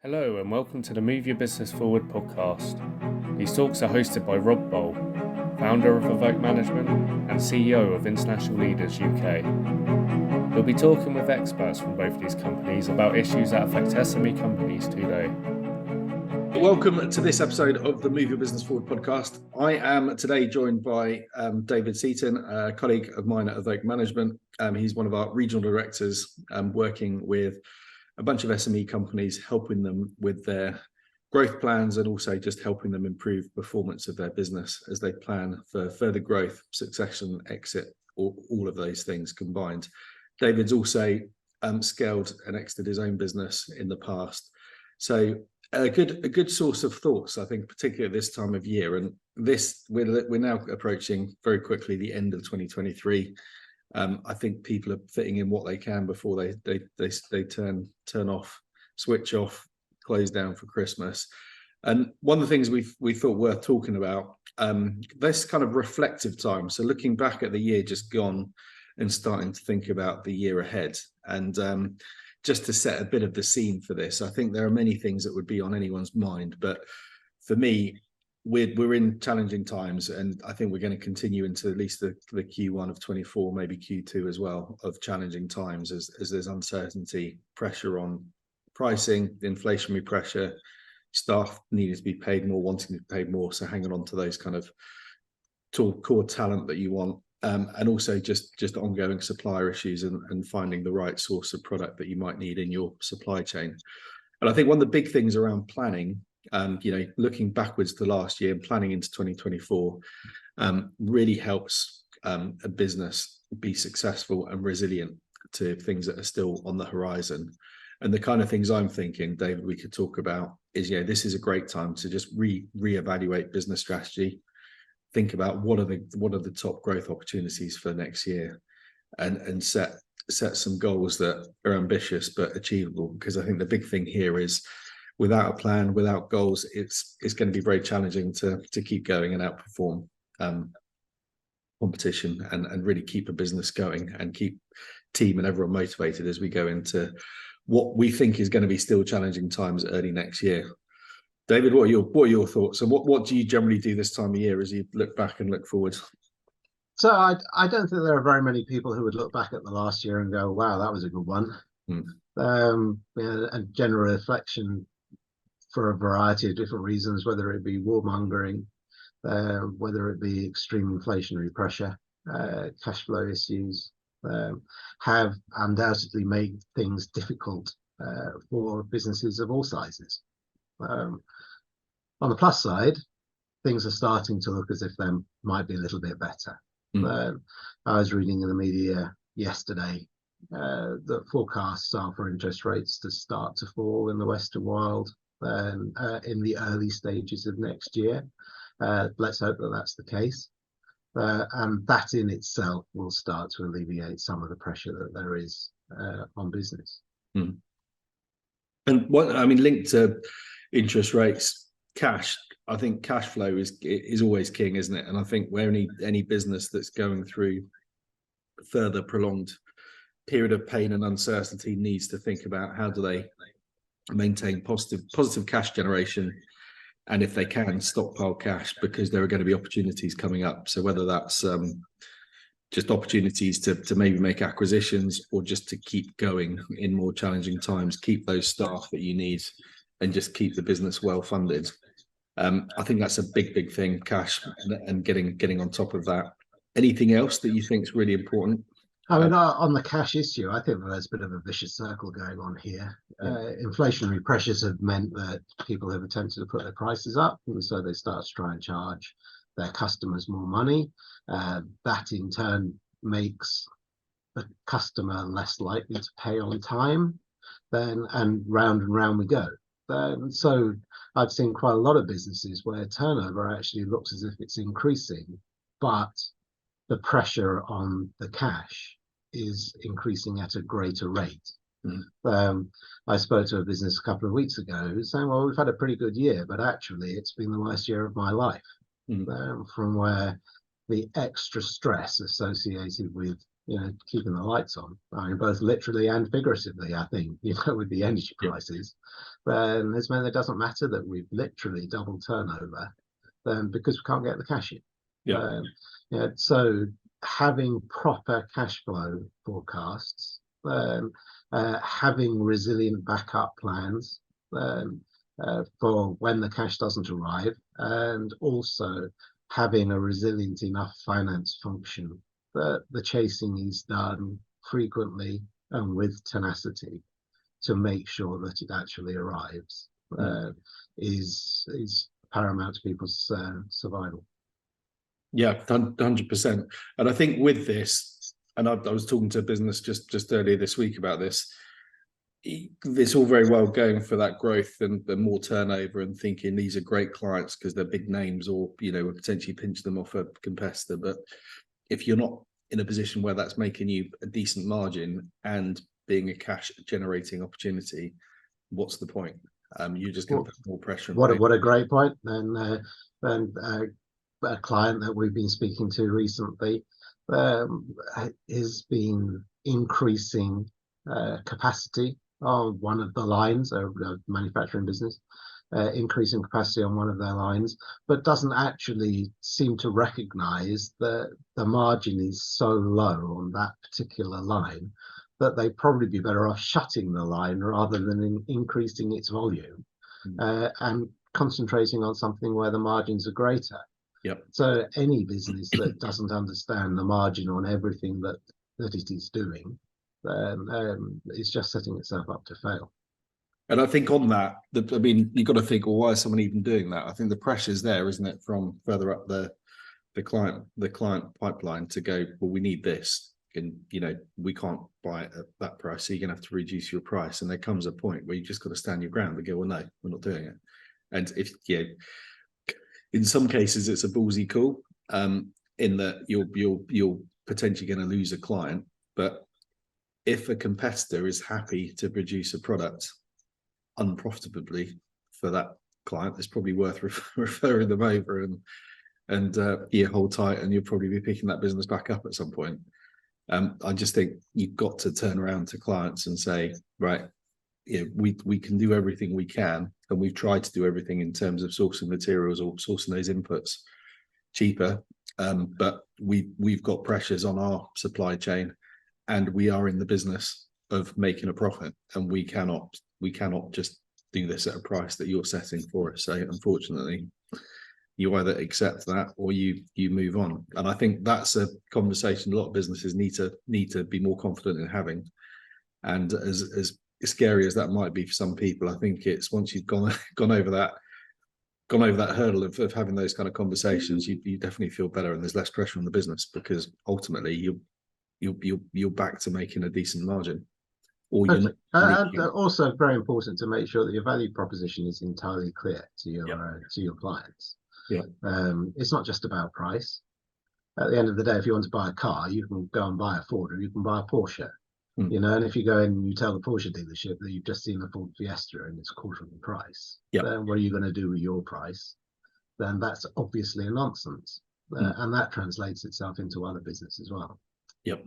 Hello and welcome to the Move Your Business Forward podcast. These talks are hosted by Rob Boll, founder of Evoke Management and CEO of International Leaders UK. We'll be talking with experts from both these companies about issues that affect SME companies today. Welcome to this episode of the Move Your Business Forward podcast. I am today joined by David Seaton, a colleague of mine at Evoke Management. He's one of our regional directors working with a bunch of SME companies, helping them with their growth plans and also just helping them improve performance of their business as they plan for further growth, succession, exit, all of those things combined. David's also scaled and exited his own business in the past. So a good source of thoughts, I think, particularly at this time of year. And we're now approaching very quickly the end of 2023. I think people are fitting in what they can before they turn off, switch off, close down for Christmas. And one of the things we thought worth talking about, this kind of reflective time. So looking back at the year just gone and starting to think about the year ahead. And just to set a bit of the scene for this, I think there are many things that would be on anyone's mind. But for me, we're in challenging times, and I think we're going to continue into at least the Q1 of 24, maybe Q2 as well, of challenging times as there's uncertainty, pressure on pricing, inflationary pressure, staff needing to be paid more, wanting to be paid more, so hanging on to those kind of core talent that you want, and also just ongoing supplier issues and finding the right source of product that you might need in your supply chain. And I think one of the big things around planning, looking backwards to last year and planning into 2024, really helps a business be successful and resilient to things that are still on the horizon. And the kind of things I'm thinking, David, we could talk about is, this is a great time to just reevaluate business strategy, think about what are the top growth opportunities for next year, and set some goals that are ambitious but achievable. Because I think the big thing here is, without a plan, without goals, it's going to be very challenging to keep going and outperform competition and really keep a business going and keep team and everyone motivated as we go into what we think is going to be still challenging times early next year. David, what are your thoughts, and what do you generally do this time of year as you look back and look forward? So I don't think there are very many people who would look back at the last year and go, wow, that was a good one. A general reflection for a variety of different reasons, whether it be warmongering, whether it be extreme inflationary pressure, cash flow issues, have undoubtedly made things difficult for businesses of all sizes. On the plus side, things are starting to look as if they might be a little bit better. I was reading in the media yesterday that forecasts are for interest rates to start to fall in the Western world in the early stages of next year. Let's hope that that's the case. And that in itself will start to alleviate some of the pressure that there is on business. And linked to interest rates, cash, I think cash flow is always king, isn't it? And I think where any business that's going through further prolonged period of pain and uncertainty needs to think about how do they maintain positive cash generation, and if they can, stockpile cash, because there are going to be opportunities coming up. So whether that's just opportunities to maybe make acquisitions, or just to keep going in more challenging times, keep those staff that you need, and just keep the business well funded. I think that's a big thing, cash, and getting on top of that. Anything else that you think is really important? On the cash issue, I think there's a bit of a vicious circle going on here. Inflationary pressures have meant that people have attempted to put their prices up, and so they start to try and charge their customers more money. That in turn makes the customer less likely to pay on time. And round we go. So I've seen quite a lot of businesses where turnover actually looks as if it's increasing, but the pressure on the cash is increasing at a greater rate. I spoke to a business a couple of weeks ago who's saying, well, we've had a pretty good year, but actually it's been the worst year of my life. From where the extra stress associated with keeping the lights on. I mean, both literally and figuratively, I think, with the energy prices. Then it's meant it doesn't matter that we've literally doubled turnover, because we can't get the cash in. Yeah. So having proper cash flow forecasts, having resilient backup plans for when the cash doesn't arrive, and also having a resilient enough finance function that the chasing is done frequently and with tenacity to make sure that it actually arrives, is paramount to people's survival. Yeah, 100%. And I think with this, and I was talking to a business just earlier this week about this. It's all very well going for that growth and the more turnover and thinking these are great clients because they're big names, or we'll potentially pinch them off a competitor. But if you're not in a position where that's making you a decent margin and being a cash generating opportunity, what's the point? You're just going to put more pressure. What a great point. And a client that we've been speaking to recently has been increasing capacity on one of the lines of manufacturing business, increasing capacity on one of their lines, but doesn't actually seem to recognize that the margin is so low on that particular line that they'd probably be better off shutting the line rather than increasing its volume, and concentrating on something where the margins are greater. Yep. So any business that doesn't understand the margin on everything that it is doing, it's just setting itself up to fail. And I think on that, you've got to think, well, why is someone even doing that? I think the pressure's there, isn't it, from further up the client pipeline to go, well, we need this, and we can't buy it at that price, so you're gonna have to reduce your price. And there comes a point where you just got to stand your ground and go, well, no, we're not doing it. And if in some cases it's a ballsy call, in that you're potentially going to lose a client, but if a competitor is happy to produce a product unprofitably for that client, it's probably worth referring them over and hold tight, and you'll probably be picking that business back up at some point. I just think you've got to turn around to clients and say, right, we can do everything we can, and we've tried to do everything in terms of sourcing materials or sourcing those inputs cheaper, but we've got pressures on our supply chain, and we are in the business of making a profit, and we cannot just do this at a price that you're setting for us. So unfortunately, you either accept that or you move on. And I think that's a conversation a lot of businesses need to be more confident in having. And as scary as that might be for some people, I think it's once you've gone over that hurdle of having those kind of conversations, you definitely feel better, and there's less pressure on the business, because ultimately you're back to making a decent margin. Or and also very important to make sure that your value proposition is entirely clear to your clients. Yeah. It's not just about price. At the end of the day, if you want to buy a car, you can go and buy a Ford, or you can buy a Porsche. And if you go in and you tell the Porsche dealership that you've just seen a Ford Fiesta and it's a quarter of the price, then what are you going to do with your price? Then that's obviously a nonsense. And that translates itself into other business as well. Yep.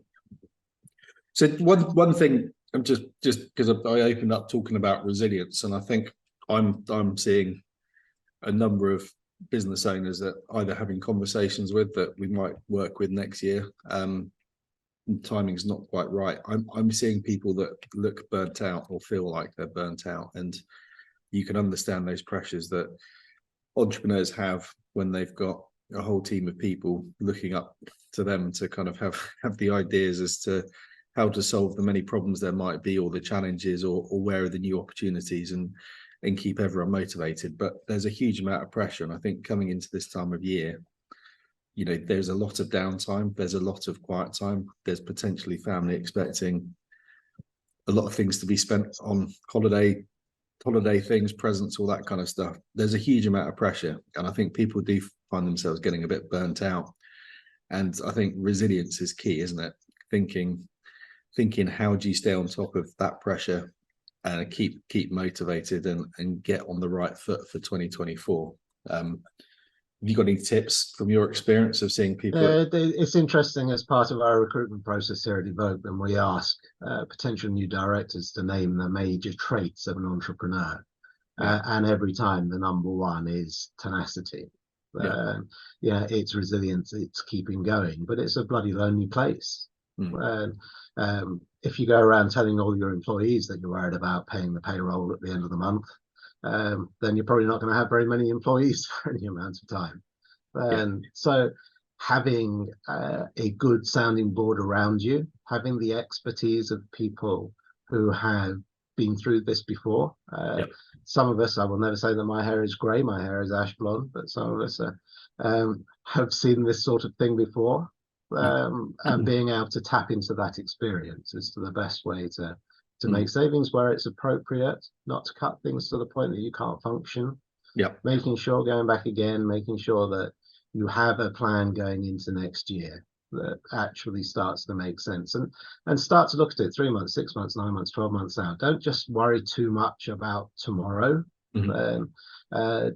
So one thing, I'm just because I opened up talking about resilience, and I think I'm seeing a number of business owners that either having conversations with that we might work with next year. Timing's not quite right. I'm seeing people that look burnt out or feel like they're burnt out, and you can understand those pressures that entrepreneurs have when they've got a whole team of people looking up to them to kind of have the ideas as to how to solve the many problems there might be, or the challenges, or where are the new opportunities, and keep everyone motivated. But there's a huge amount of pressure, and I think coming into this time of year, there's a lot of downtime, there's a lot of quiet time, there's potentially family expecting a lot of things to be spent on holiday things, presents, all that kind of stuff. There's a huge amount of pressure, and I think people do find themselves getting a bit burnt out. And I think resilience is key, isn't it? Thinking how do you stay on top of that pressure and keep motivated and get on the right foot for 2024. Have you got any tips from your experience of seeing people? It's interesting. As part of our recruitment process here at Evoke, when we ask potential new directors to name the major traits of an entrepreneur, and every time the number one is tenacity. It's resilience, it's keeping going, but it's a bloody lonely place. If you go around telling all your employees that you're worried about paying the payroll at the end of the month, then you're probably not going to have very many employees for any amount of time. So having a good sounding board around you, having the expertise of people who have been through this before. Some of us, I will never say that my hair is grey, my hair is ash blonde, but some of us have seen this sort of thing before. And being able to tap into that experience is the best way to make savings where it's appropriate, not to cut things to the point that you can't function. Making sure, going back again, making sure that you have a plan going into next year that actually starts to make sense, and start to look at it 3 months, 6 months, 9 months, 12 months out. Don't just worry too much about tomorrow.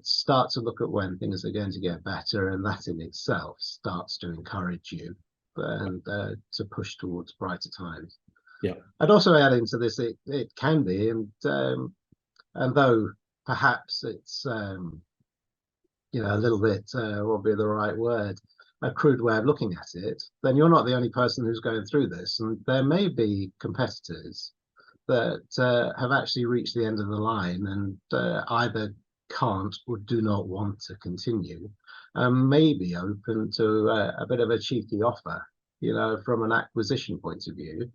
Start to look at when things are going to get better, and that in itself starts to encourage you and to push towards brighter times. I'd also add into this, it can be, and though perhaps it's a little bit what would be the right word, a crude way of looking at it, then you're not the only person who's going through this, and there may be competitors that have actually reached the end of the line and either can't or do not want to continue, and may be open to a bit of a cheeky offer, from an acquisition point of view.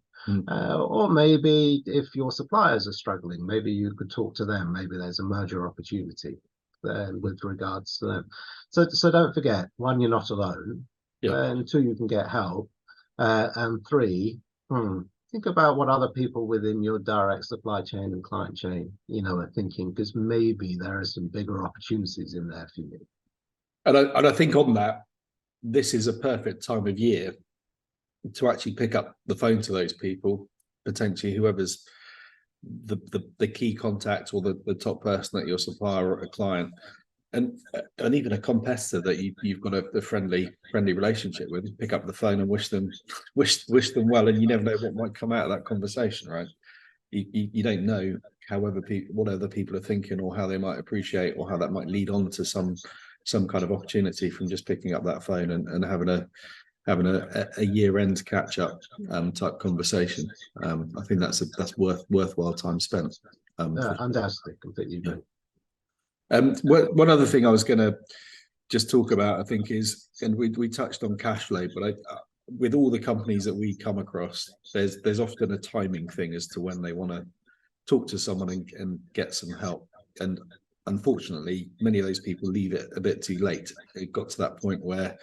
Or maybe if your suppliers are struggling, maybe you could talk to them. Maybe there's a merger opportunity with regards to them. So don't forget, one, you're not alone, and two, you can get help, and three, think about what other people within your direct supply chain and client chain are thinking, because maybe there are some bigger opportunities in there for you. And I think on that, this is a perfect time of year to actually pick up the phone to those people, potentially whoever's the key contact or the top person at your supplier or a client, and even a competitor that you've got a friendly relationship with. Pick up the phone and wish them well, and you never know what might come out of that conversation, right? You don't know what other people are thinking, or how they might appreciate, or how that might lead on to some kind of opportunity from just picking up that phone and having a year-end catch-up type conversation. I think that's worthwhile time spent. Undoubtedly, completely agree. One other thing I was going to just talk about, I think, is, and we touched on cash flow, but with all the companies that we come across, there's often a timing thing as to when they want to talk to someone and get some help. And unfortunately, many of those people leave it a bit too late. It got to that point where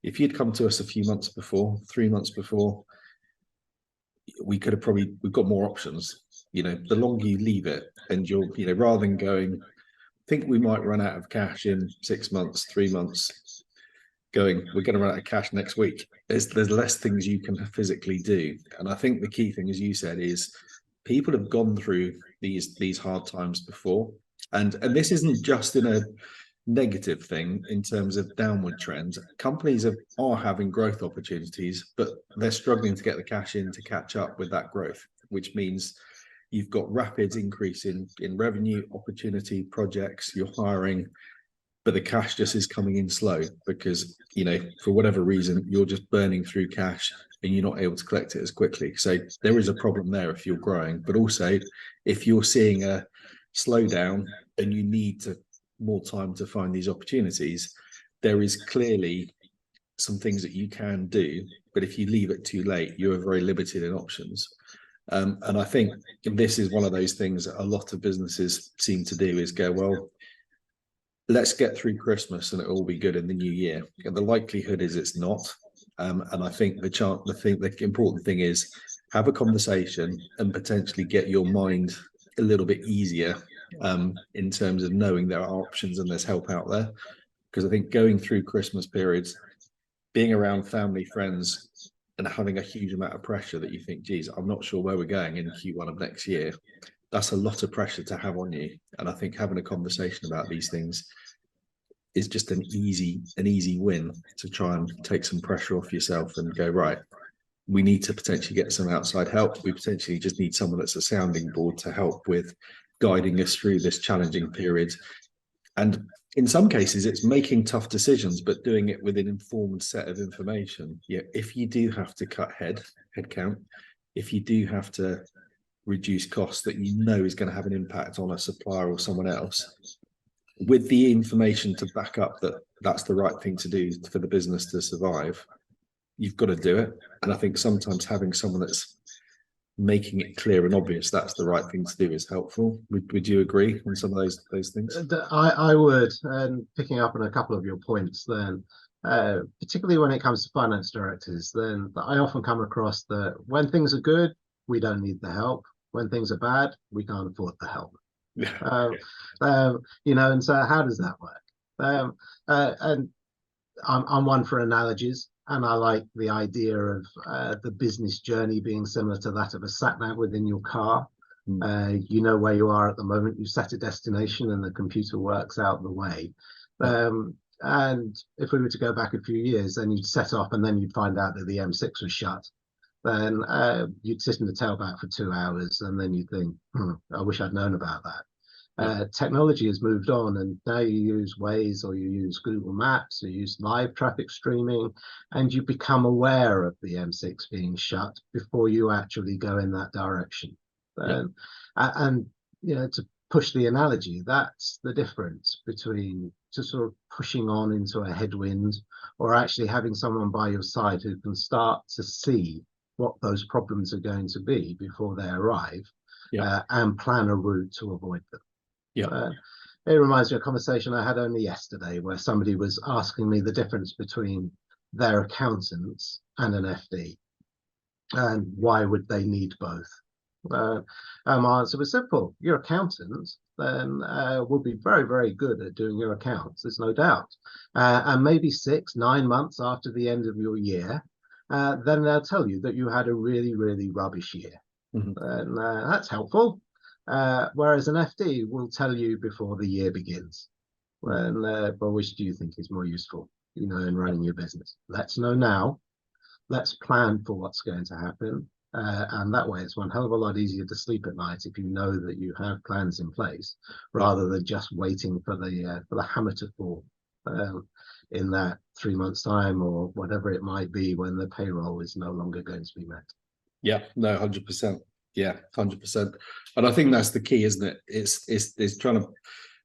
if you'd come to us a few months before, 3 months before, we've got more options. The longer you leave it, and rather than going, think we might run out of cash in 6 months, 3 months, going, we're going to run out of cash next week. There's less things you can physically do. And I think the key thing, as you said, is people have gone through these hard times before. And this isn't just in a negative thing in terms of downward trends. Companies are having growth opportunities, but they're struggling to get the cash in to catch up with that growth, which means you've got rapid increase in revenue, opportunity, projects, you're hiring, but the cash just is coming in slow because, for whatever reason, you're just burning through cash and you're not able to collect it as quickly. So there is a problem there if you're growing, but also if you're seeing a slowdown and you need more time to find these opportunities, there is clearly some things that you can do, but if you leave it too late, you're very limited in options. And I think this is one of those things that a lot of businesses seem to do, is go, well, let's get through Christmas and it'll all be good in the new year. And the likelihood is it's not. And I think the important thing is have a conversation and potentially get your mind a little bit easier in terms of knowing there are options and there's help out there. Because I think going through Christmas periods, being around family, friends, and having a huge amount of pressure that you think, geez, I'm not sure where we're going in Q1 of next year, that's a lot of pressure to have on you. And I think having a conversation about these things is just an easy win to try and take some pressure off yourself and go, right, we need to potentially get some outside help. We potentially just need someone that's a sounding board to help with guiding us through this challenging period. And in some cases, it's making tough decisions, but doing it with an informed set of information. Yeah, if you do have to cut headcount, if you do have to reduce costs that you know is going to have an impact on a supplier or someone else, with the information to back up that that's the right thing to do for the business to survive, you've got to do it. And I think sometimes having someone that's making it clear and obvious that's the right thing to do is helpful. Would you agree on some of those things? I would, and picking up on a couple of your points then, particularly when it comes to finance directors, then I often come across that when things are good, we don't need the help. When things are bad, we can't afford the help. And so how does that work? And I'm one for analogies, and I like the idea of the business journey being similar to that of a sat nav within your car. You know where you are at the moment, you set a destination and the computer works out the way. And if we were to go back a few years, then you'd set off and then you'd find out that the M6 was shut. Then you'd sit in the tailback for 2 hours and then you'd think, I wish I'd known about that. Technology has moved on, and now you use Waze or you use Google Maps or you use live traffic streaming, and you become aware of the M6 being shut before you actually go in that direction. And to push the analogy, that's the difference between just sort of pushing on into a headwind or actually having someone by your side who can start to see what those problems are going to be before they arrive, and plan a route to avoid them. It reminds me of a conversation I had only yesterday where somebody was asking me the difference between their accountants and an FD and why would they need both. My answer was simple. Your accountant then will be very, very good at doing your accounts, there's no doubt. And maybe 6-9 months after the end of your year, then they'll tell you that you had a really, really rubbish year. And that's helpful. Whereas an FD will tell you before the year begins. Well, which do you think is more useful, in running your business? Let's know now. Let's plan for what's going to happen. And that way it's one hell of a lot easier to sleep at night if you know that you have plans in place, rather than just waiting for the hammer to fall in that 3 months time or whatever it might be when the payroll is no longer going to be met. Yeah, no, 100%. Yeah, 100%. And I think that's the key, isn't it? It's trying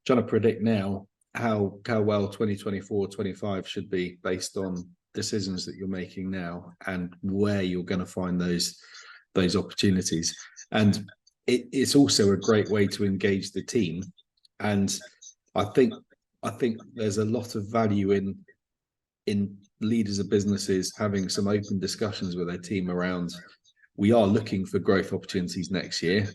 to predict now how well 2024-25 should be based on decisions that you're making now and where you're going to find those opportunities. And it's also a great way to engage the team. And I think there's a lot of value in leaders of businesses having some open discussions with their team around, we are looking for growth opportunities next year.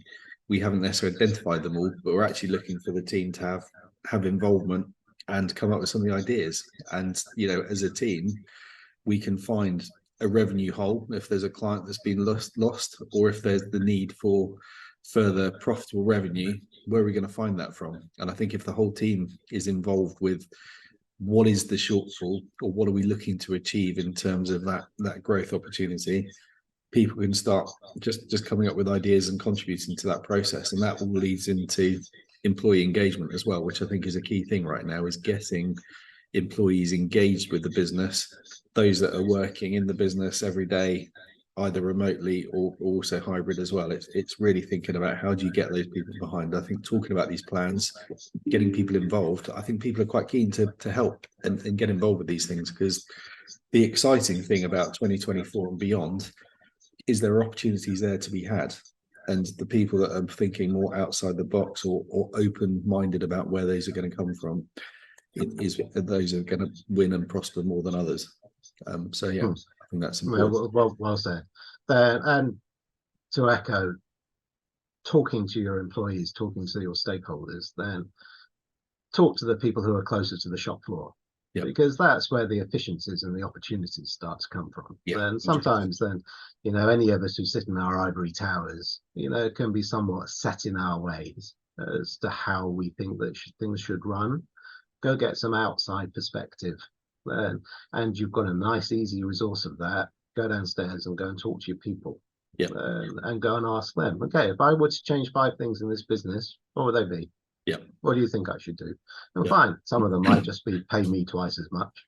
We haven't necessarily identified them all, but we're actually looking for the team to have involvement and come up with some of the ideas. And, as a team, we can find a revenue hole if there's a client that's been lost, or if there's the need for further profitable revenue, where are we going to find that from? And I think if the whole team is involved with what is the shortfall or what are we looking to achieve in terms of that growth opportunity, people can start just coming up with ideas and contributing to that process. And that all leads into employee engagement as well, which I think is a key thing right now, is getting employees engaged with the business, those that are working in the business every day, either remotely or also hybrid as well. It's really thinking about how do you get those people behind. I think talking about these plans, getting people involved, I think people are quite keen to help and get involved with these things, because the exciting thing about 2024 and beyond is there are opportunities there to be had, and the people that are thinking more outside the box or open-minded about where those are going to come from, those are going to win and prosper more than others. I think that's important. Well said. And to echo, talking to your employees, talking to your stakeholders, then talk to the people who are closer to the shop floor. Because that's where the efficiencies and the opportunities start to come from. And sometimes then, any of us who sit in our ivory towers, can be somewhat set in our ways as to how we think that things should run. Go get some outside perspective. And you've got a nice, easy resource of that. Go downstairs and go and talk to your people. Yeah. And go and ask them, okay, if I were to change 5 things in this business, what would they be? Yeah. What do you think I should do? And Yeah. fine, some of them might just be pay me twice as much.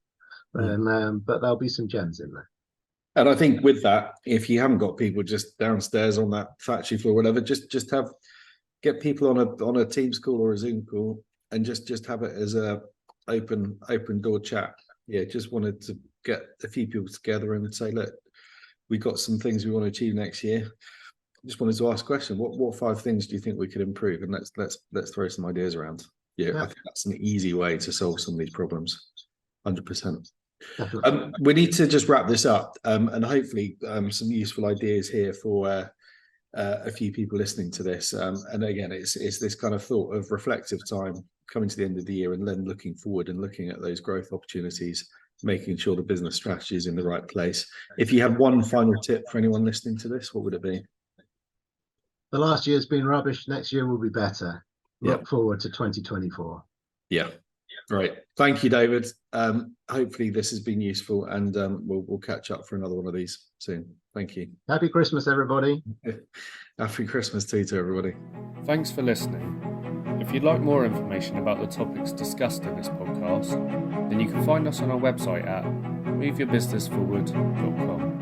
But there'll be some gems in there. And I think with that, if you haven't got people just downstairs on that factory floor, whatever, just get people on a Teams call or a Zoom call, and just have it as a open door chat. Yeah, just wanted to get a few people together and say, look, we've got some things we want to achieve next year. Just wanted to ask a question. What 5 things do you think we could improve? And let's throw some ideas around. Yeah, I think that's an easy way to solve some of these problems. 100%. We need to just wrap this up, and hopefully some useful ideas here for a few people listening to this. And again, it's this kind of thought of reflective time coming to the end of the year, and then looking forward and looking at those growth opportunities, making sure the business strategy is in the right place. If you had one final tip for anyone listening to this, what would it be? The last year's been rubbish. Next year will be better. Look forward to 2024. Yeah. Right. Thank you, David. Hopefully this has been useful, and we'll catch up for another one of these soon. Thank you. Happy Christmas, everybody. Happy Christmas to everybody. Thanks for listening. If you'd like more information about the topics discussed in this podcast, then you can find us on our website at moveyourbusinessforward.com.